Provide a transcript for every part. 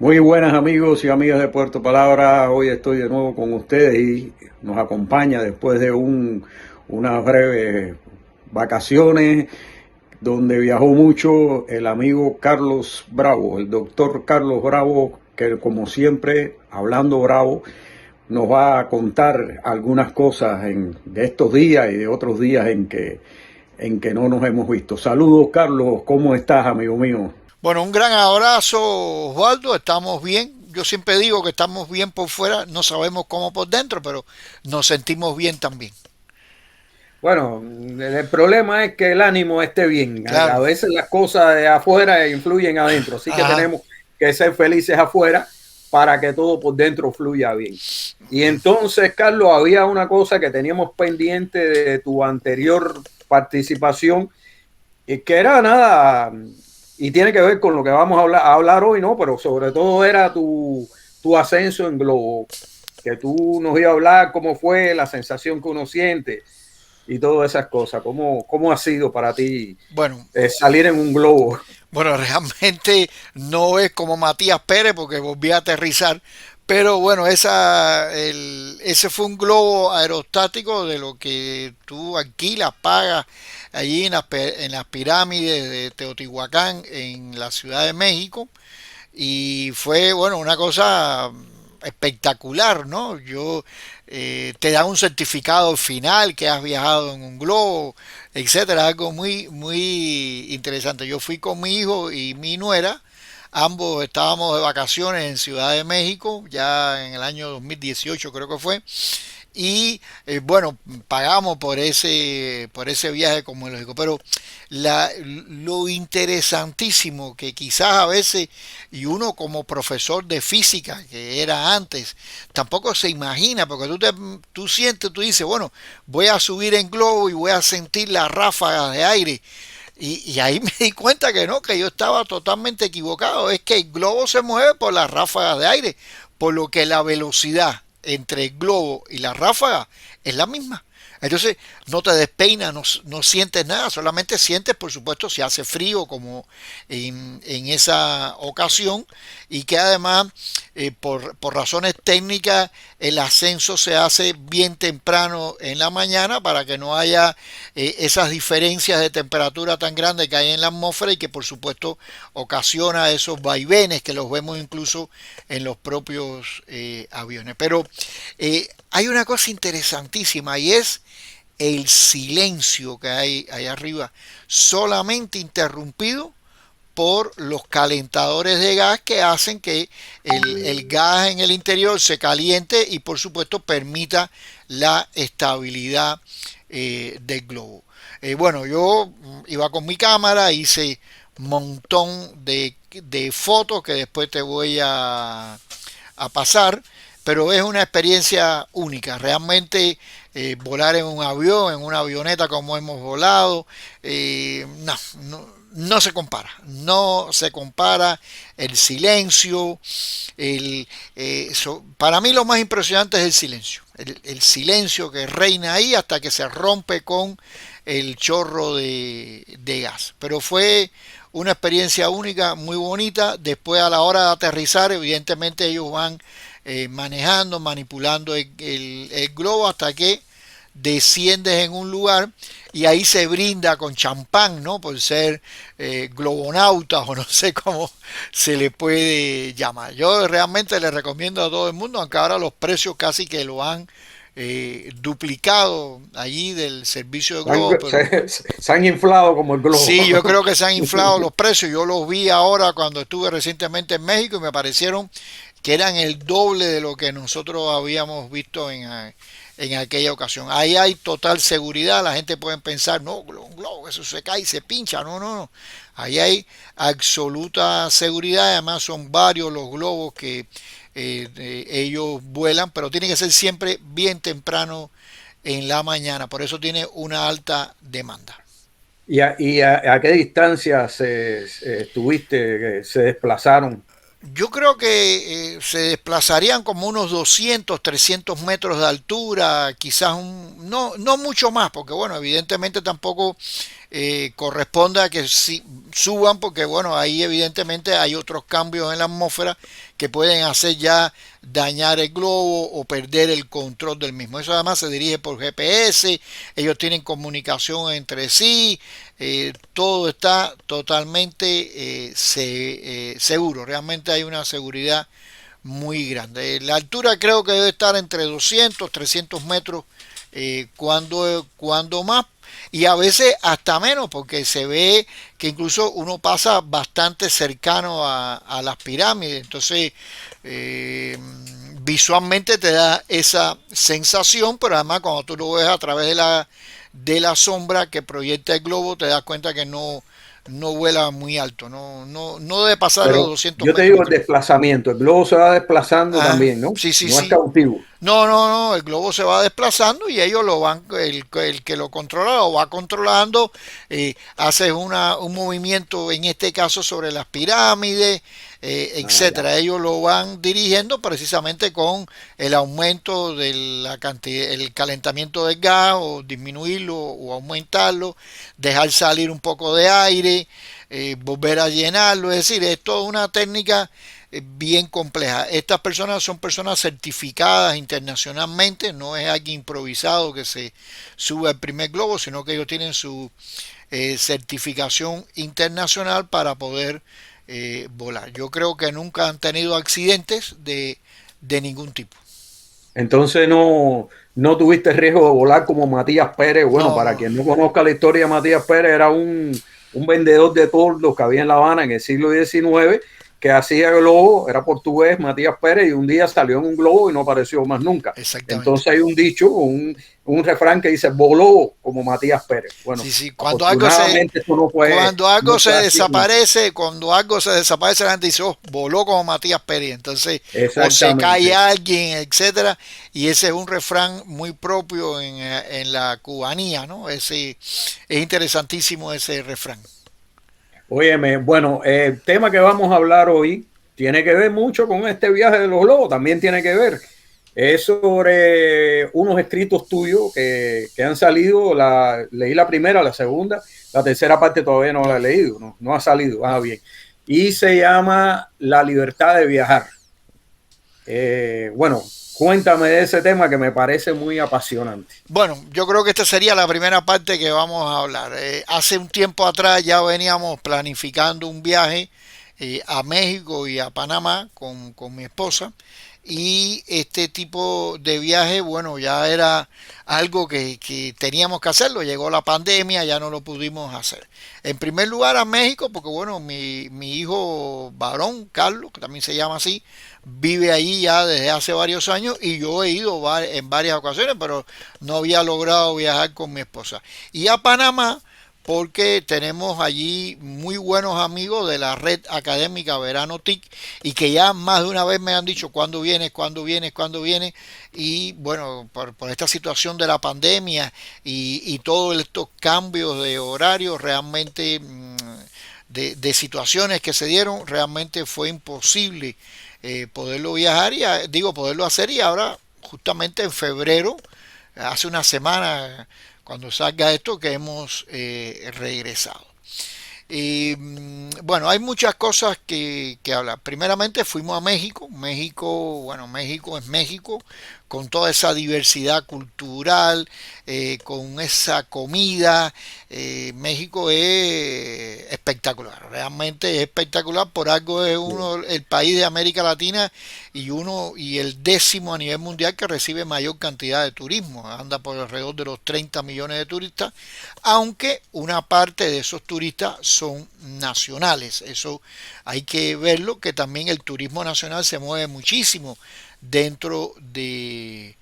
Muy buenas amigos y amigas de Puerto Palabra. Hoy estoy de nuevo con ustedes y nos acompaña después de unas breves vacaciones donde viajó mucho el amigo Carlos Bravo, el doctor Carlos Bravo, que como siempre, hablando Bravo, nos va a contar algunas cosas de estos días y de otros días en que no nos hemos visto. Saludos Carlos, ¿cómo estás amigo mío? Bueno, un gran abrazo, Osvaldo. Estamos bien. Yo siempre digo que estamos bien por fuera, no sabemos cómo por dentro, pero nos sentimos bien también. Bueno, el problema es que el ánimo esté bien. A Claro. veces las cosas de afuera influyen adentro, así que Ajá. tenemos que ser felices afuera para que todo por dentro fluya bien. Y entonces, Carlos, había una cosa que teníamos pendiente de tu anterior participación, y que era nada, y tiene que ver con lo que vamos a hablar hoy, ¿no? Pero sobre todo era tu ascenso en globo, que tú nos ibas a hablar cómo fue la sensación que uno siente y todas esas cosas. ¿Cómo ha sido para ti Bueno, salir en un globo? bueno, realmente no es como Matías Pérez porque volví a aterrizar, pero bueno, ese fue un globo aerostático de lo que tú alquilas, pagas allí en las pirámides de Teotihuacán en la Ciudad de México. Y fue, bueno, una cosa espectacular, ¿no? Te dan un certificado final que has viajado en un globo, etcétera, algo muy, muy interesante. Yo fui con mi hijo y mi nuera, ambos estábamos de vacaciones en Ciudad de México, ya en el año 2018 creo que fue, y bueno, pagamos por ese viaje como lógico. Pero lo interesantísimo que quizás a veces, y uno como profesor de física, que era antes, tampoco se imagina, porque tú sientes, tú dices, bueno, voy a subir en globo y voy a sentir las ráfagas de aire. Y ahí me di cuenta que no, que yo estaba totalmente equivocado. Es que el globo se mueve por las ráfagas de aire, por lo que la velocidad entre el globo y la ráfaga es la misma. Entonces no te despeinas, no sientes nada, solamente sientes, por supuesto, si hace frío como en esa ocasión, y que además por razones técnicas el ascenso se hace bien temprano en la mañana para que no haya esas diferencias de temperatura tan grandes que hay en la atmósfera y que por supuesto ocasiona esos vaivenes que los vemos incluso en los propios aviones. Pero hay una cosa interesantísima y es el silencio que hay allá arriba, solamente interrumpido por los calentadores de gas que hacen que el gas en el interior se caliente y por supuesto permita la estabilidad del globo. Bueno, yo iba con mi cámara, hice un montón de fotos que después te voy a pasar, pero es una experiencia única. Realmente volar en un avión, en una avioneta como hemos volado, no se compara, no se compara el silencio, para mí lo más impresionante es el silencio, el silencio que reina ahí hasta que se rompe con el chorro de gas. Pero fue una experiencia única, muy bonita. Después a la hora de aterrizar, evidentemente ellos van manejando, manipulando el globo hasta que desciendes en un lugar y ahí se brinda con champán, ¿no? Por ser globonautas o no sé cómo se le puede llamar. Yo realmente le recomiendo a todo el mundo, aunque ahora los precios casi que lo han duplicado allí del servicio de Se han, globo, pero se han inflado como el sí, yo globo. creo que se han inflado los precios. Yo los vi ahora cuando estuve recientemente en México y me parecieron que eran el doble de lo que nosotros habíamos visto en aquella ocasión. Ahí hay total seguridad. La gente puede pensar, no, un globo, eso se cae y se pincha. No, no, no. Ahí hay absoluta seguridad. Además son varios los globos que ellos vuelan, pero tiene que ser siempre bien temprano en la mañana. Por eso tiene una alta demanda. ¿Y a qué distancia estuviste, se desplazaron? Yo creo que se desplazarían como unos 200, 300 metros de altura, quizás no mucho más, porque bueno, evidentemente tampoco corresponde a que suban, porque bueno, ahí evidentemente hay otros cambios en la atmósfera que pueden hacer ya dañar el globo o perder el control del mismo. Eso además se dirige por GPS, ellos tienen comunicación entre sí, todo está totalmente seguro, realmente hay una seguridad muy grande. La altura creo que debe estar entre 200, 300 metros, cuando más, y a veces hasta menos, porque se ve que incluso uno pasa bastante cercano a las pirámides, entonces eh, visualmente te da esa sensación, pero además cuando tú lo ves a través de la sombra que proyecta el globo, te das cuenta que no vuela muy alto, no debe pasar los Pero 200 yo te metros digo que el tú ves. desplazamiento. El globo se va desplazando Ajá, también, ¿no? sí, sí, No es sí. cautivo. No, el globo se va desplazando y ellos lo van, el que lo controla lo va controlando, hace un movimiento, en este caso sobre las pirámides, Ah, ya. etcétera. Ellos lo van dirigiendo precisamente con el aumento de la cantidad, el calentamiento del gas, o disminuirlo o aumentarlo, dejar salir un poco de aire, volver a llenarlo. Es decir, es toda una técnica bien compleja. Estas personas son personas certificadas internacionalmente, no es alguien improvisado que se sube al primer globo, sino que ellos tienen su certificación internacional para poder volar. Yo creo que nunca han tenido accidentes de ningún tipo. Entonces no tuviste riesgo de volar como Matías Pérez. Bueno, No, para no. quien no conozca la historia de Matías Pérez, era un vendedor de tordos que había en La Habana en el siglo XIX, que hacía globo, era portugués, Matías Pérez, y un día salió en un globo y no apareció más nunca. Exactamente. Entonces hay un dicho, un refrán que dice, voló como Matías Pérez. Bueno, Sí, sí. afortunadamente eso no fue así. Cuando algo se desaparece, la gente dice, oh, voló como Matías Pérez. Entonces, o se cae Exactamente. alguien, etcétera. Y ese es un refrán muy propio en la cubanía, ¿no? Es interesantísimo ese refrán. Óyeme, bueno, el tema que vamos a hablar hoy tiene que ver mucho con este viaje de los globos, también tiene que ver. Es sobre unos escritos tuyos que han salido, leí la primera, la segunda, la tercera parte todavía no la he leído, no ha salido, bien. Y se llama La libertad de viajar. Bueno, cuéntame de ese tema que me parece muy apasionante. Bueno, yo creo que esta sería la primera parte que vamos a hablar. Hace un tiempo atrás ya veníamos planificando un viaje a México y a Panamá con mi esposa. Y este tipo de viaje, bueno, ya era algo que teníamos que hacerlo. Llegó la pandemia, ya no lo pudimos hacer. En primer lugar a México, porque bueno, mi hijo varón, Carlos, que también se llama así, vive allí ya desde hace varios años y yo he ido en varias ocasiones, pero no había logrado viajar con mi esposa. Y a Panamá, porque tenemos allí muy buenos amigos de la red académica Verano TIC y que ya más de una vez me han dicho cuándo vienes, cuándo vienes, cuándo vienes. Y bueno, por esta situación de la pandemia y todos estos cambios de horario, realmente de situaciones que se dieron, realmente fue imposible poderlo viajar y poderlo hacer. Y ahora justamente en febrero, hace una semana, cuando salga esto, que hemos regresado. Y bueno, hay muchas cosas que hablar. Primeramente fuimos a México. México, bueno, México es México, con toda esa diversidad cultural, con esa comida. México es espectacular, realmente es espectacular. Por algo es el país de América Latina y el 10º a nivel mundial que recibe mayor cantidad de turismo. Anda por alrededor de los 30 millones de turistas, aunque una parte de esos turistas son nacionales. Eso hay que verlo, que también el turismo nacional se mueve muchísimo dentro de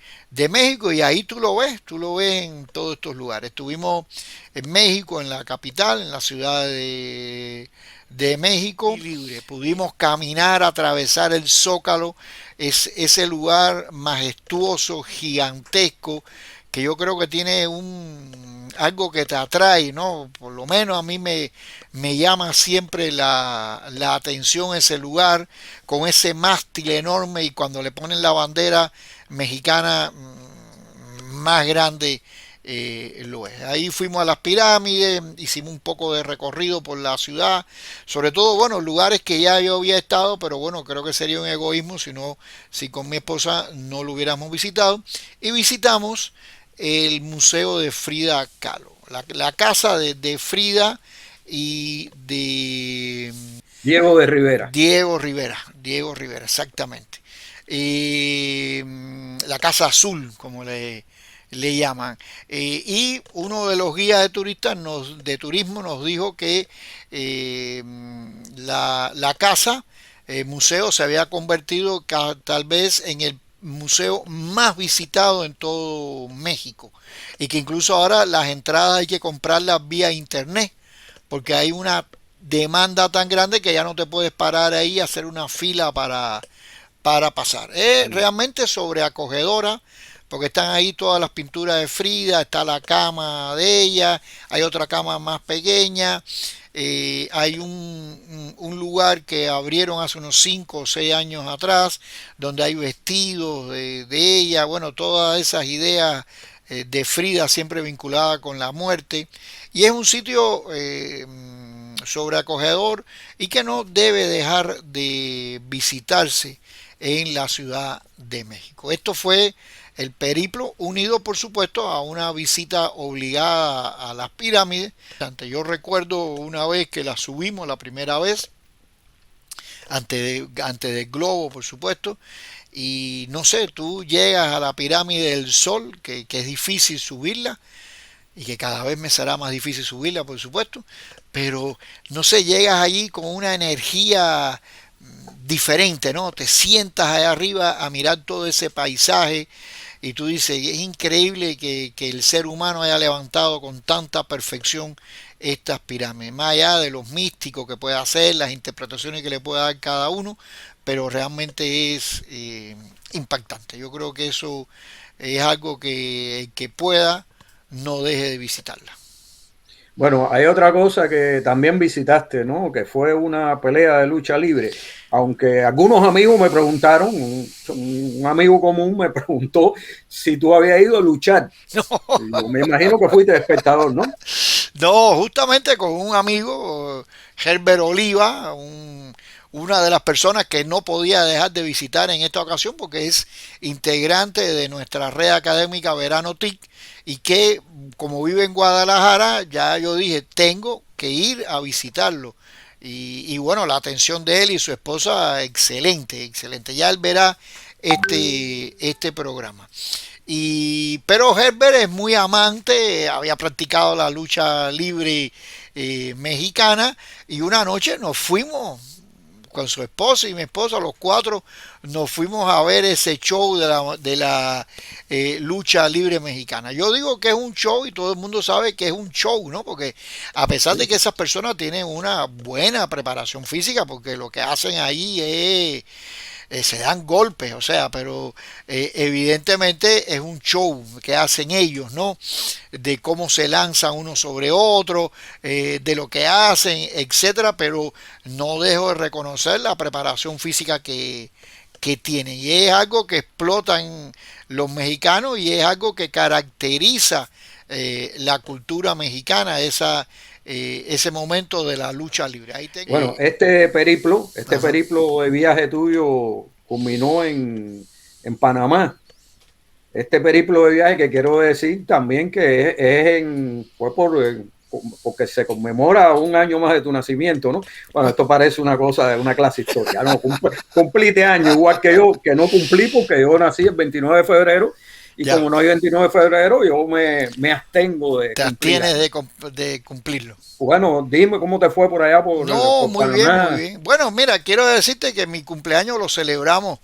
México, y ahí tú lo ves en todos estos lugares. Estuvimos en México, en la capital, en la ciudad de México, libre. Pudimos caminar, atravesar el Zócalo, ese lugar majestuoso, gigantesco, que yo creo que tiene algo que te atrae, ¿no? Por lo menos a mí me llama siempre la atención ese lugar, con ese mástil enorme, y cuando le ponen la bandera mexicana más grande lo es. Ahí fuimos a las pirámides, hicimos un poco de recorrido por la ciudad, sobre todo, bueno, lugares que ya yo había estado, pero bueno, creo que sería un egoísmo si con mi esposa no lo hubiéramos visitado. Y visitamos el museo de Frida Kahlo, la casa de Frida y de Diego de Rivera. Diego Rivera, exactamente. La Casa Azul, como le llaman. Y uno de los guías de turistas de turismo nos dijo que la casa, museo, se había convertido tal vez en el museo más visitado en todo México. Y que incluso ahora las entradas hay que comprarlas vía internet, porque hay una demanda tan grande que ya no te puedes parar ahí y hacer una fila para pasar. Es realmente sobreacogedora, porque están ahí todas las pinturas de Frida, está la cama de ella, hay otra cama más pequeña, hay un lugar que abrieron hace unos 5 o 6 años atrás, donde hay vestidos de ella, bueno, todas esas ideas de Frida siempre vinculada con la muerte, y es un sitio sobreacogedor y que no debe dejar de visitarse en la Ciudad de México. Esto fue el periplo, unido por supuesto a una visita obligada a las pirámides. Yo recuerdo una vez que las subimos la primera vez, antes del globo por supuesto, y no sé, tú llegas a la pirámide del Sol, que es difícil subirla, y que cada vez me será más difícil subirla por supuesto, pero no sé, llegas allí con una energía diferente, ¿no? Te sientas allá arriba a mirar todo ese paisaje y tú dices, es increíble que el ser humano haya levantado con tanta perfección estas pirámides, más allá de los místicos que puede hacer, las interpretaciones que le puede dar cada uno, pero realmente es impactante. Yo creo que eso es algo que el que pueda no deje de visitarla. Bueno, hay otra cosa que también visitaste, ¿no? Que fue una pelea de lucha libre. Aunque algunos amigos me preguntaron, un amigo común me preguntó si tú habías ido a luchar. Yo me imagino que fuiste espectador, ¿no? No, justamente con un amigo, Herbert Oliva, una de las personas que no podía dejar de visitar en esta ocasión porque es integrante de nuestra red académica Verano TIC y que como vive en Guadalajara, ya yo dije, tengo que ir a visitarlo. Y bueno, la atención de él y su esposa, excelente, excelente. Ya él verá este programa. Pero Herbert es muy amante, había practicado la lucha libre mexicana y una noche nos fuimos con su esposa y mi esposa, los cuatro, nos fuimos a ver ese show de la lucha libre mexicana. Yo digo que es un show y todo el mundo sabe que es un show, ¿no? Porque a pesar de que esas personas tienen una buena preparación física, porque lo que hacen ahí es se dan golpes, o sea, pero evidentemente es un show que hacen ellos, ¿no? De cómo se lanzan uno sobre otro, de lo que hacen, etcétera, pero no dejo de reconocer la preparación física que tienen. Y es algo que explotan los mexicanos y es algo que caracteriza la cultura mexicana, ese momento de la lucha libre. Bueno, este periplo de viaje tuyo culminó en Panamá. Este periplo de viaje que quiero decir también que fue porque se conmemora un año más de tu nacimiento, ¿no? Bueno, esto parece una cosa de una clase historia, ¿no? Cumpliste año, igual que yo, que no cumplí porque yo nací el 29 de febrero y como no hay 29 de febrero, yo me abstengo de te abstienes de cumplirlo. Bueno, dime cómo te fue por allá por muy Panamá. bien, muy bien. Bueno, mira, quiero decirte que mi cumpleaños lo celebramos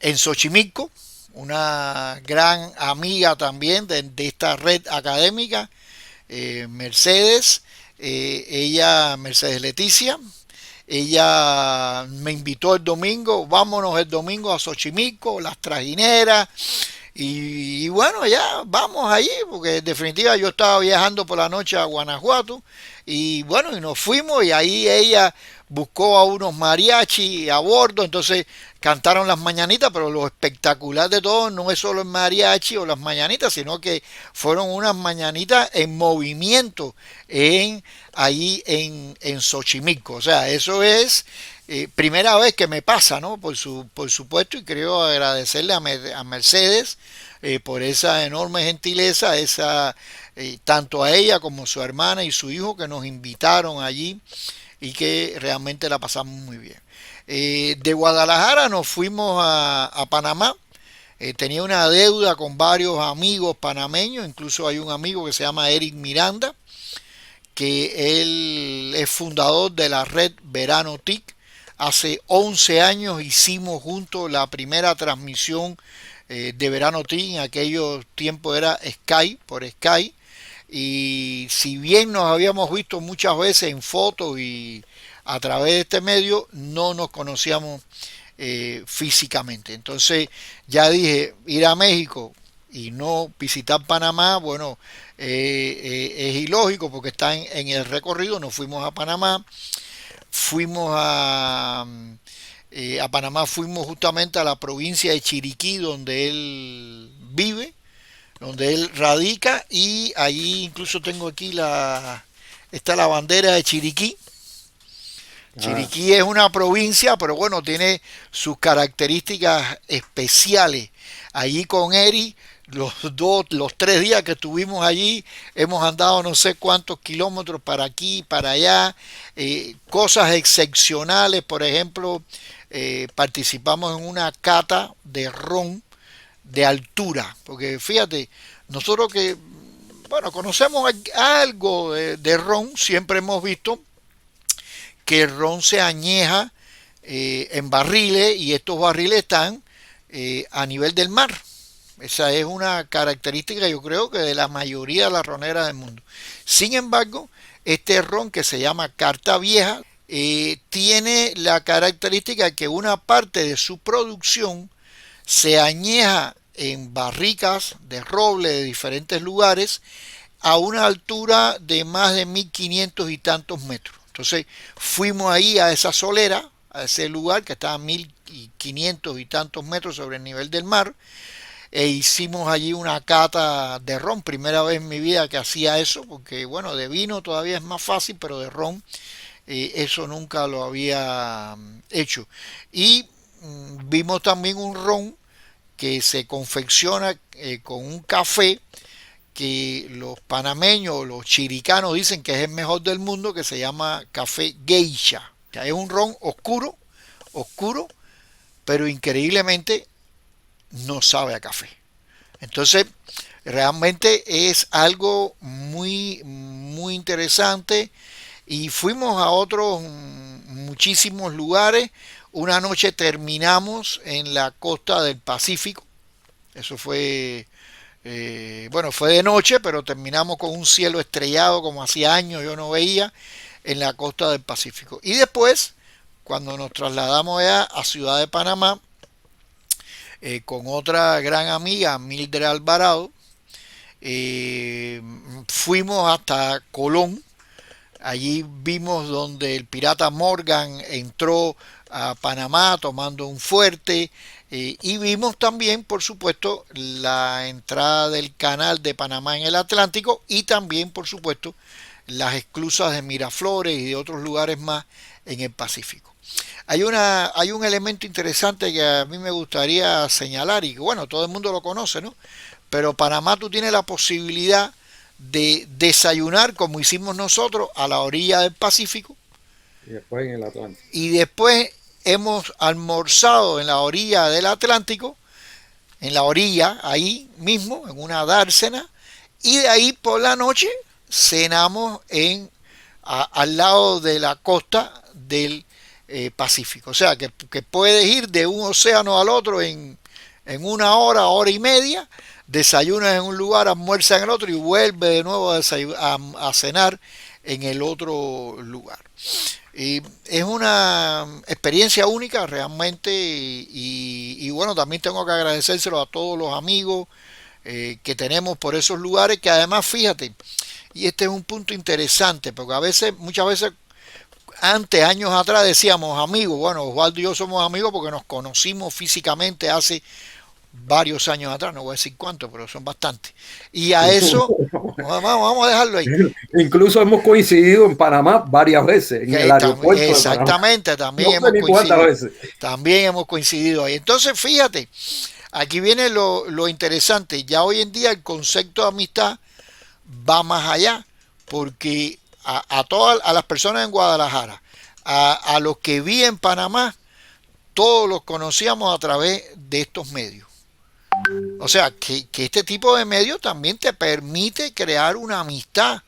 en Xochimilco, una gran amiga también de esta red académica, Mercedes Leticia. Ella me invitó el domingo, vámonos el domingo a Xochimilco, las trajineras. Y bueno, ya vamos allí, porque en definitiva yo estaba viajando por la noche a Guanajuato y bueno, y nos fuimos y ahí ella buscó a unos mariachi a bordo, entonces cantaron las mañanitas, pero lo espectacular de todo no es solo el mariachi o las mañanitas, sino que fueron unas mañanitas en movimiento ahí en Xochimilco. O sea, eso es primera vez que me pasa, ¿no? Por supuesto, y creo agradecerle a Mercedes por esa enorme gentileza, tanto a ella como a su hermana y su hijo que nos invitaron allí y que realmente la pasamos muy bien. De Guadalajara nos fuimos a Panamá. Tenía una deuda con varios amigos panameños, incluso hay un amigo que se llama Eric Miranda, que él es fundador de la red Verano TIC. Hace 11 años hicimos juntos la primera transmisión de Verano TIC. En aquellos tiempos era Sky, por Sky. Y si bien nos habíamos visto muchas veces en fotos y a través de este medio, no nos conocíamos físicamente. Entonces ya dije, ir a México y no visitar Panamá, bueno, es ilógico porque está en el recorrido. Nos fuimos a Panamá, fuimos a Panamá, fuimos justamente a la provincia de Chiriquí, donde él vive, donde él radica, y allí incluso tengo aquí está la bandera de Chiriquí. Ah, Chiriquí es una provincia, pero bueno, tiene sus características especiales. Allí con Eri, los 3 días que estuvimos allí, hemos andado no sé cuántos kilómetros para aquí, para allá, cosas excepcionales. Por ejemplo, participamos en una cata de ron de altura, porque fíjate, nosotros que, bueno, conocemos algo de ron, siempre hemos visto que el ron se añeja en barriles, y estos barriles están a nivel del mar. Esa es una característica, yo creo, que de la mayoría de las roneras del mundo. Sin embargo, este ron que se llama Carta Vieja tiene la característica que una parte de su producción se añeja en barricas de roble de diferentes lugares a una altura de más de 1500 y tantos metros. Entonces fuimos ahí a esa solera, a ese lugar que está a 1500 y tantos metros sobre el nivel del mar, e hicimos allí una cata de ron. Primera vez en mi vida que hacía eso, porque bueno, de vino todavía es más fácil, pero de ron eso nunca lo había hecho. Y vimos también un ron que se confecciona con un café que los panameños, los chiricanos dicen que es el mejor del mundo, que se llama café geisha. O sea, es un ron oscuro, oscuro, pero increíblemente no sabe a café. Entonces, realmente es algo muy, muy interesante. Y fuimos a otros muchísimos lugares. Una noche terminamos en la costa del Pacífico. Eso fue, bueno, fue de noche, pero terminamos con un cielo estrellado como hacía años yo no veía en la costa del Pacífico. Y después, cuando nos trasladamos a Ciudad de Panamá, con otra gran amiga, Mildred Alvarado, fuimos hasta Colón. Allí vimos donde el pirata Morgan entró a Panamá tomando un fuerte, y vimos también, por supuesto, la entrada del canal de Panamá en el Atlántico, y también, por supuesto, las esclusas de Miraflores y de otros lugares más en el Pacífico. Hay un elemento interesante que a mí me gustaría señalar, y que bueno, todo el mundo lo conoce, ¿no? Pero Panamá, tú tienes la posibilidad de desayunar como hicimos nosotros a la orilla del Pacífico, y después en el Atlántico. y después hemos almorzado en la orilla del Atlántico, en la orilla ahí mismo, en una dársena, y de ahí por la noche cenamos al lado de la costa del Pacífico. O sea que puedes ir de un océano al otro en una hora, hora y media. Desayunas en un lugar, almuerzas en el otro y vuelves de nuevo a cenar en el otro lugar. Y es una experiencia única realmente, y bueno, también tengo que agradecérselo a todos los amigos que tenemos por esos lugares, que además, fíjate, Y este es un punto interesante, porque muchas veces, antes, años atrás, decíamos amigos. Bueno, Osvaldo y yo somos amigos porque nos conocimos físicamente hace varios años atrás, no voy a decir cuánto, pero son bastantes. Y a eso, vamos a dejarlo ahí. Incluso hemos coincidido en Panamá varias veces, en el aeropuerto de Panamá. Exactamente, también No sé hemos ni cuántas coincidido. veces. También hemos coincidido ahí. Entonces, fíjate, aquí viene lo interesante. Ya hoy en día el concepto de amistad va más allá, porque a las personas en Guadalajara, a los que vi en Panamá, todos los conocíamos a través de estos medios. O sea, que este tipo de medios también te permite crear una amistad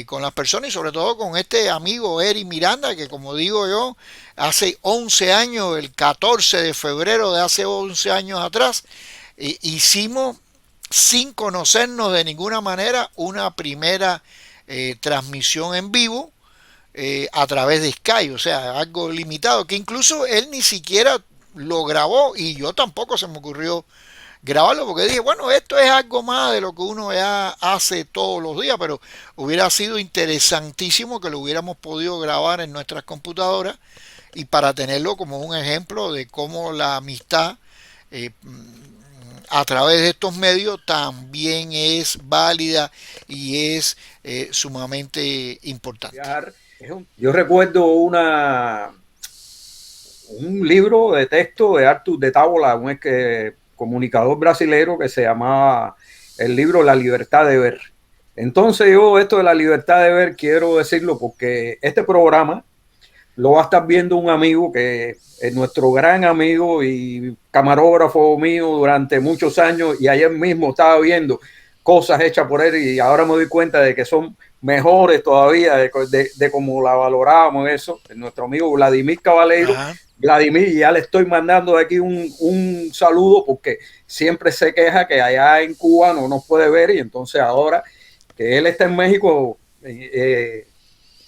con las personas, y sobre todo con este amigo Eric Miranda, que como digo yo, hace 11 años, el 14 de febrero de hace 11 años atrás, hicimos, sin conocernos de ninguna manera, una primera transmisión en vivo a través de Skype, o sea, algo limitado, que incluso él ni siquiera lo grabó y yo tampoco se me ocurrió grabarlo, porque dije, bueno, esto es algo más de lo que uno ya hace todos los días, pero hubiera sido interesantísimo que lo hubiéramos podido grabar en nuestras computadoras, y para tenerlo como un ejemplo de cómo la amistad eh, a través de estos medios también es válida y es sumamente importante. Yo recuerdo un libro de texto de Arthur de Távola, un comunicador brasilero, que se llamaba el libro La libertad de ver. Entonces yo esto de la libertad de ver quiero decirlo porque este programa lo va a estar viendo un amigo que es nuestro gran amigo y camarógrafo mío durante muchos años, y ayer mismo estaba viendo cosas hechas por él y ahora me doy cuenta de que son mejores todavía de cómo la valorábamos eso. Nuestro amigo Vladimir Caballero. Ajá. Vladimir, ya le estoy mandando de aquí un saludo porque siempre se queja que allá en Cuba no nos puede ver, y entonces ahora que él está en México,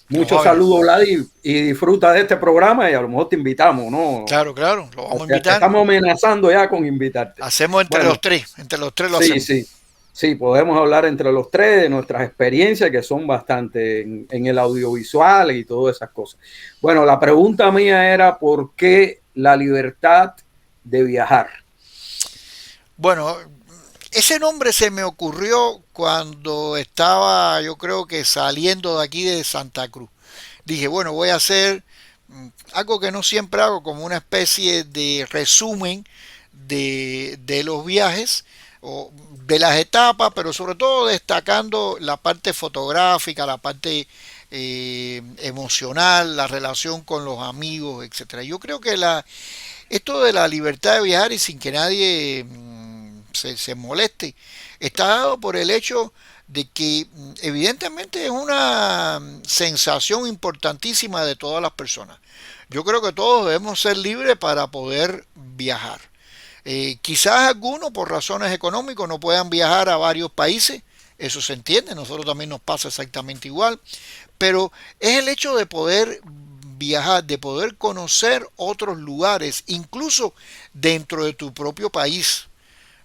muchos saludos, Vlad, y disfruta de este programa, y a lo mejor te invitamos, ¿no? Claro, lo vamos a invitar. Estamos amenazando ya con invitarte. Hacemos entre los tres lo hacemos. Sí, podemos hablar entre los tres de nuestras experiencias, que son bastante en el audiovisual y todas esas cosas. Bueno, la pregunta mía era ¿por qué la libertad de viajar? Bueno, ese nombre se me ocurrió cuando estaba, yo creo que saliendo de aquí de Santa Cruz. Dije, bueno, voy a hacer algo que no siempre hago, como una especie de resumen de los viajes, o de las etapas, pero sobre todo destacando la parte fotográfica, la parte emocional, la relación con los amigos, etcétera. Yo creo que esto de la libertad de viajar, y sin que nadie se moleste, está dado por el hecho de que evidentemente es una sensación importantísima de todas las personas. Yo creo que todos debemos ser libres para poder viajar. Quizás algunos por razones económicas no puedan viajar a varios países, eso se entiende, nosotros también nos pasa exactamente igual, pero es el hecho de poder viajar, de poder conocer otros lugares, incluso dentro de tu propio país.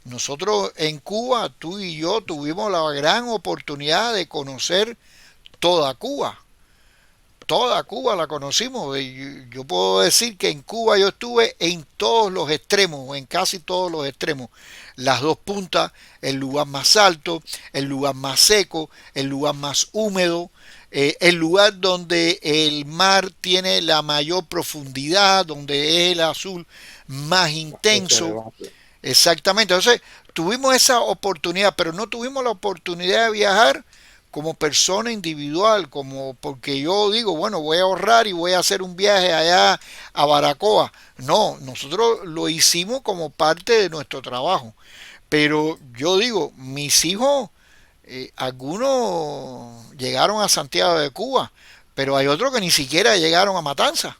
Nosotros en Cuba, tú y yo tuvimos la gran oportunidad de conocer toda Cuba. Toda Cuba la conocimos. Yo puedo decir que en Cuba yo estuve en todos los extremos, en casi todos los extremos. Las dos puntas, el lugar más alto, el lugar más seco, el lugar más húmedo, el lugar donde el mar tiene la mayor profundidad, donde es el azul más intenso. Exactamente. Entonces, tuvimos esa oportunidad, pero no tuvimos la oportunidad de viajar como persona individual, como porque yo digo, bueno, voy a ahorrar y voy a hacer un viaje allá a Baracoa. No, nosotros lo hicimos como parte de nuestro trabajo. Pero yo digo, mis hijos, algunos llegaron a Santiago de Cuba, pero hay otros que ni siquiera llegaron a Matanzas.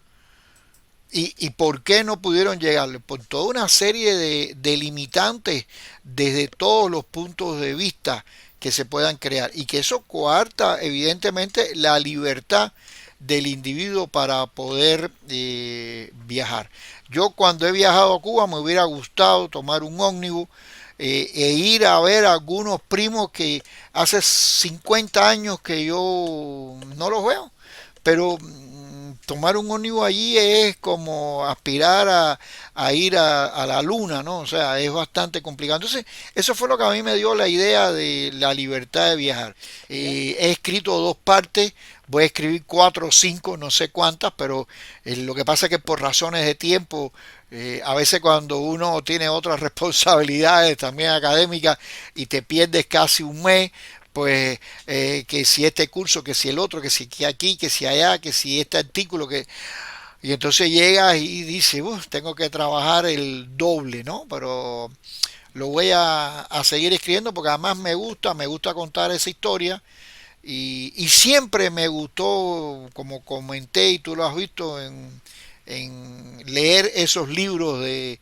¿Y por qué no pudieron llegar? Por toda una serie de limitantes desde todos los puntos de vista que se puedan crear, y que eso coarta evidentemente la libertad del individuo para poder viajar. Yo cuando he viajado a Cuba me hubiera gustado tomar un ómnibus, e ir a ver a algunos primos que hace 50 años que yo no los veo. Pero tomar un ómnibus allí es como aspirar a ir a la luna, ¿no? O sea, es bastante complicado. Entonces, eso fue lo que a mí me dio la idea de la libertad de viajar. He escrito dos partes, voy a escribir cuatro o cinco, no sé cuántas, pero lo que pasa es que por razones de tiempo, a veces cuando uno tiene otras responsabilidades también académicas y te pierdes casi un mes, pues que si este curso, que si el otro, que si aquí, que si allá, que si este artículo, que y entonces llegas y dices, tengo que trabajar el doble, ¿no? Pero lo voy a seguir escribiendo porque además me gusta contar esa historia y siempre me gustó, como comenté y tú lo has visto en leer esos libros de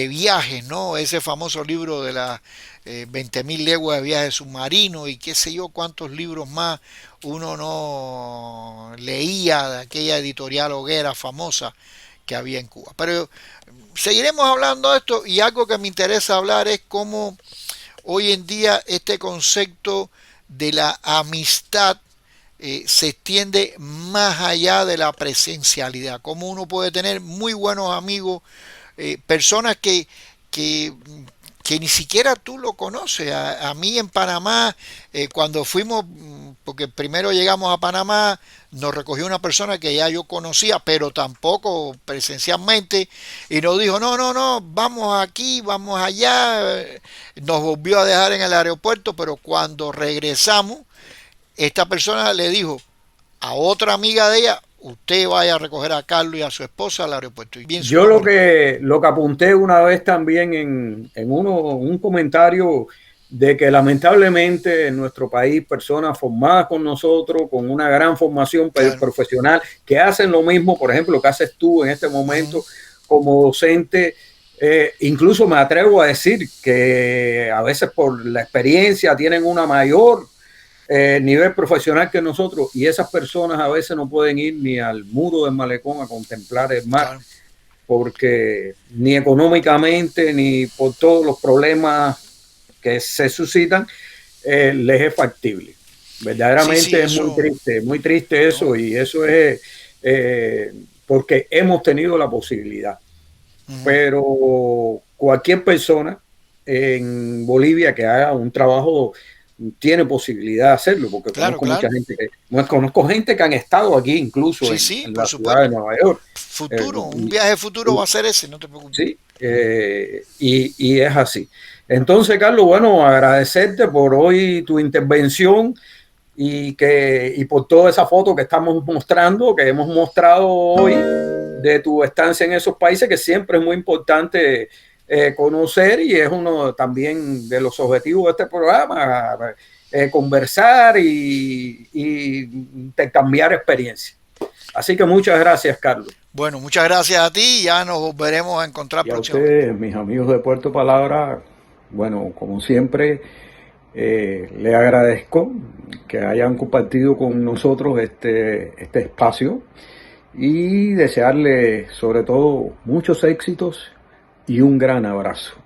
viajes, ¿no? Ese famoso libro de las 20.000 leguas de viaje submarino y qué sé yo cuántos libros más uno no leía de aquella editorial hoguera famosa que había en Cuba. Pero seguiremos hablando de esto y algo que me interesa hablar es cómo hoy en día este concepto de la amistad se extiende más allá de la presencialidad, como uno puede tener muy buenos amigos, personas que, que ni siquiera tú lo conoces. A mí en Panamá, cuando fuimos, porque primero llegamos a Panamá, nos recogió una persona que ya yo conocía, pero tampoco presencialmente, y nos dijo, no, no, no, vamos aquí, vamos allá, nos volvió a dejar en el aeropuerto, pero cuando regresamos, esta persona le dijo a otra amiga de ella, usted vaya a recoger a Carlos y a su esposa al aeropuerto. Y bien su Yo nombre. lo que apunté una vez también un comentario de que lamentablemente en nuestro país personas formadas con nosotros, con una gran formación Claro. profesional, que hacen lo mismo, por ejemplo, lo que haces tú en este momento como docente, incluso me atrevo a decir que a veces por la experiencia tienen una mayor nivel profesional que nosotros y esas personas a veces no pueden ir ni al muro del malecón a contemplar el mar. Claro. Porque ni económicamente ni por todos los problemas que se suscitan les es factible. Verdaderamente Sí, es eso, muy triste eso, ¿no? y eso es porque hemos tenido la posibilidad. Pero cualquier persona en Bolivia que haga un trabajo tiene posibilidad de hacerlo, porque Claro, conozco mucha claro. gente conozco gente que han estado aquí incluso Sí, sí, en por la ciudad de supuesto. Nueva York. Futuro, un Y, viaje futuro va a ser ese, no te preocupes. sí, y es así. Entonces, Carlos, bueno, agradecerte por hoy tu intervención y por toda esa foto que estamos mostrando, que hemos mostrado hoy de tu estancia en esos países, que siempre es muy importante conocer, y es uno también de los objetivos de este programa, conversar y intercambiar experiencias. Así que muchas gracias, Carlos. Bueno, muchas gracias a ti y ya nos volveremos a encontrar Y a próximamente. ustedes, mis amigos de Puerto Palabra, bueno, como siempre, le agradezco que hayan compartido con nosotros este espacio y desearle sobre todo muchos éxitos y un gran abrazo.